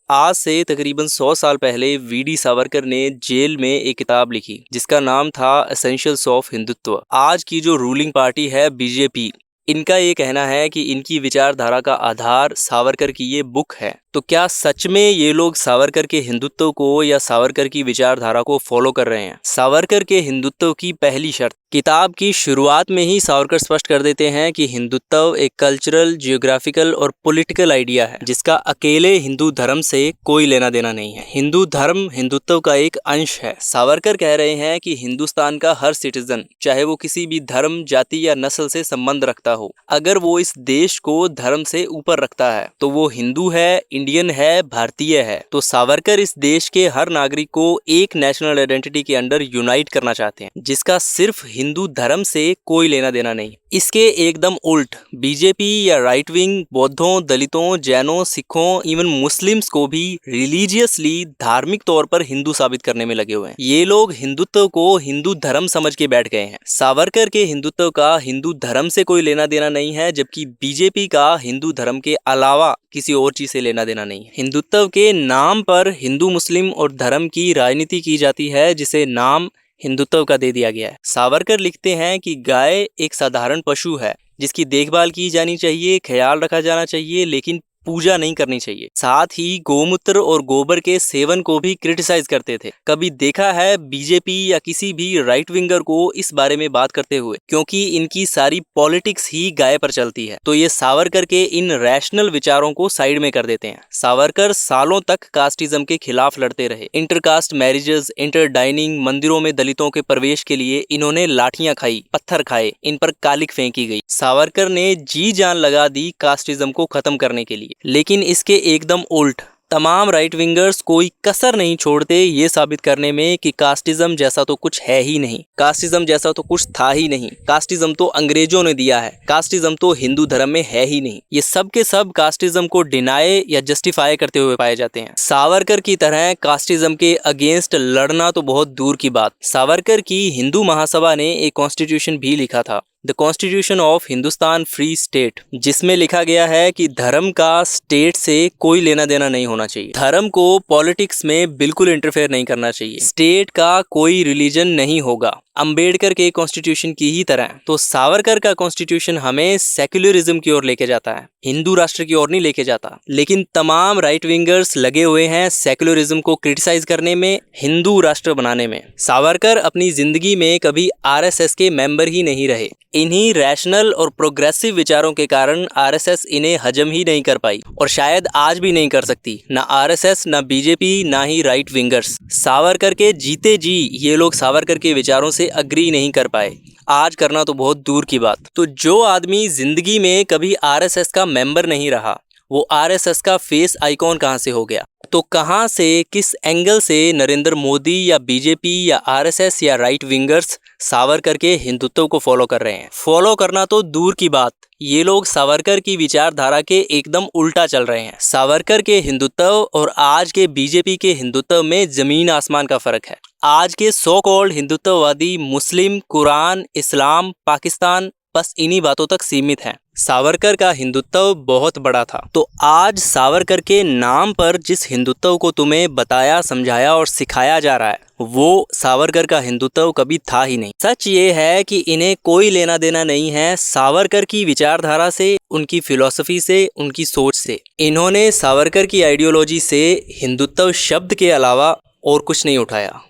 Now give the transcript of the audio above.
आज से तकरीबन 100 साल पहले वीडी सावरकर ने जेल में एक किताब लिखी जिसका नाम था एसेंशियल्स ऑफ हिंदुत्व। आज की जो रूलिंग पार्टी है बीजेपी, इनका ये कहना है कि इनकी विचारधारा का आधार सावरकर की ये बुक है। तो क्या सच में ये लोग सावरकर के हिंदुत्व को या सावरकर की विचारधारा को फॉलो कर रहे हैं? सावरकर के हिंदुत्व की पहली शर्त। किताब की शुरुआत में ही सावरकर स्पष्ट कर देते हैं कि हिंदुत्व एक कल्चरल, जियोग्राफिकल और पॉलिटिकल आइडिया है जिसका अकेले हिंदू धर्म से कोई लेना देना नहीं है। हिंदू धर्म हिंदुत्व का एक अंश है। सावरकर कह रहे हैं कि हिंदुस्तान का हर सिटीजन, चाहे वो किसी भी धर्म, जाति या नस्ल से संबंध रखता हो, अगर वो इस देश को धर्म से ऊपर रखता है तो वो हिंदू है, इंडियन है, भारतीय है। तो सावरकर इस देश के हर नागरिक को एक नेशनल आइडेंटिटी के अंडर यूनाइट करना चाहते हैं जिसका सिर्फ हिंदू धर्म से कोई लेना देना नहीं। इसके एकदम उल्ट बीजेपी या राइट विंग बौद्धों, दलितों, जैनों, सिखों, इवन मुस्लिम्स को भी रिलीजियसली, धार्मिक तौर पर हिंदू साबित करने में लगे हुए हैं। ये लोग हिंदुत्व को हिंदू धर्म समझ के बैठ गए हैं। सावरकर के हिंदुत्व का हिंदू धर्म से कोई लेना देना नहीं है, जबकि बीजेपी का हिंदू धर्म के अलावा किसी और चीज से लेना देना नहीं है। हिंदुत्व के नाम पर हिंदू, मुस्लिम और धर्म की राजनीति की जाती है जिसे नाम हिंदुत्व का दे दिया गया है। सावरकर लिखते हैं कि गाय एक साधारण पशु है जिसकी देखभाल की जानी चाहिए, ख्याल रखा जाना चाहिए, लेकिन पूजा नहीं करनी चाहिए। साथ ही गोमूत्र और गोबर के सेवन को भी क्रिटिसाइज करते थे। कभी देखा है बीजेपी या किसी भी राइट विंगर को इस बारे में बात करते हुए, क्योंकि इनकी सारी पॉलिटिक्स ही गाय पर चलती है। तो ये सावरकर के इन रैशनल विचारों को साइड में कर देते हैं। सावरकर सालों तक कास्टिज्म के खिलाफ लड़ते रहे। इंटरकास्ट मैरिजेस, इंटर डाइनिंग, मंदिरों में दलितों के प्रवेश के लिए इन्होंने लाठियां खाई, पत्थर खाए, इन पर कालिक फेंकी गई। सावरकर ने जी जान लगा दी कास्टिज्म को खत्म करने के लिए। लेकिन इसके एकदम उल्ट तमाम राइट विंगर्स कोई कसर नहीं छोड़ते ये साबित करने में कि कास्टिज्म जैसा तो कुछ है ही नहीं, कास्टिज्म जैसा तो कुछ था ही नहीं, कास्टिज्म तो अंग्रेजों ने दिया है, कास्टिज्म तो हिंदू धर्म में है ही नहीं। ये सब के सब कास्टिज्म को डिनाई या जस्टिफाई करते हुए पाए जाते हैं। सावरकर की तरह कास्टिज्म के अगेंस्ट लड़ना तो बहुत दूर की बात। सावरकर की हिंदू महासभा ने एक कॉन्स्टिट्यूशन भी लिखा था, the constitution of Hindustan free state, जिसमें लिखा गया है कि धर्म का स्टेट से कोई लेना देना नहीं होना चाहिए। धर्म को पॉलिटिक्स में बिल्कुल इंटरफेयर नहीं करना चाहिए। स्टेट का कोई रिलीजन नहीं होगा। अंबेडकर के कॉन्स्टिट्यूशन की ही तरह तो सावरकर का कॉन्स्टिट्यूशन हमें सेक्युलरिज्म की ओर लेके जाता है, हिंदू राष्ट्र की ओर नहीं लेके जाता। लेकिन तमाम राइट विंगर्स लगे हुए हैं सेक्युलरिज्म को क्रिटिसाइज करने में, हिंदू राष्ट्र बनाने में। सावरकर अपनी जिंदगी में कभी आरएसएस के मेंबर ही नहीं रहे। इन्हीं रैशनल और प्रोग्रेसिव विचारों के कारण आरएसएस इन्हें हजम ही नहीं कर पाई और शायद आज भी नहीं कर सकती। ना आरएसएस, ना बीजेपी, ना ही राइट विंगर्स। सावरकर के जीते जी ये लोग सावरकर के विचारों से अग्री नहीं कर पाए, आज करना तो बहुत दूर की बात। तो जो आदमी जिंदगी में कभी आरएसएस का मेंबर नहीं रहा, वो आरएसएस का फेस आइकॉन कहां से हो गया? तो कहां से, किस एंगल से नरेंद्र मोदी या बीजेपी या आरएसएस या राइट विंगर्स सावरकर के हिंदुत्व को फॉलो कर रहे हैं? फॉलो करना तो दूर की बात, ये लोग सावरकर की विचारधारा के एकदम उल्टा चल रहे हैं। सावरकर के हिंदुत्व और आज के बीजेपी के हिंदुत्व में जमीन आसमान का फर्क है। आज के सो कॉल्ड हिंदुत्ववादी मुस्लिम, कुरान, इस्लाम, पाकिस्तान, बस इन्हीं बातों तक सीमित हैं। सावरकर का हिंदुत्व बहुत बड़ा था। तो आज सावरकर के नाम पर जिस हिंदुत्व को तुम्हें बताया, समझाया और सिखाया जा रहा है, वो सावरकर का हिंदुत्व कभी था ही नहीं। सच ये है कि इन्हें कोई लेना देना नहीं है सावरकर की विचारधारा से, उनकी फिलॉसफी से, उनकी सोच से। इन्होंने सावरकर की आइडियोलॉजी से हिंदुत्व शब्द के अलावा और कुछ नहीं उठाया।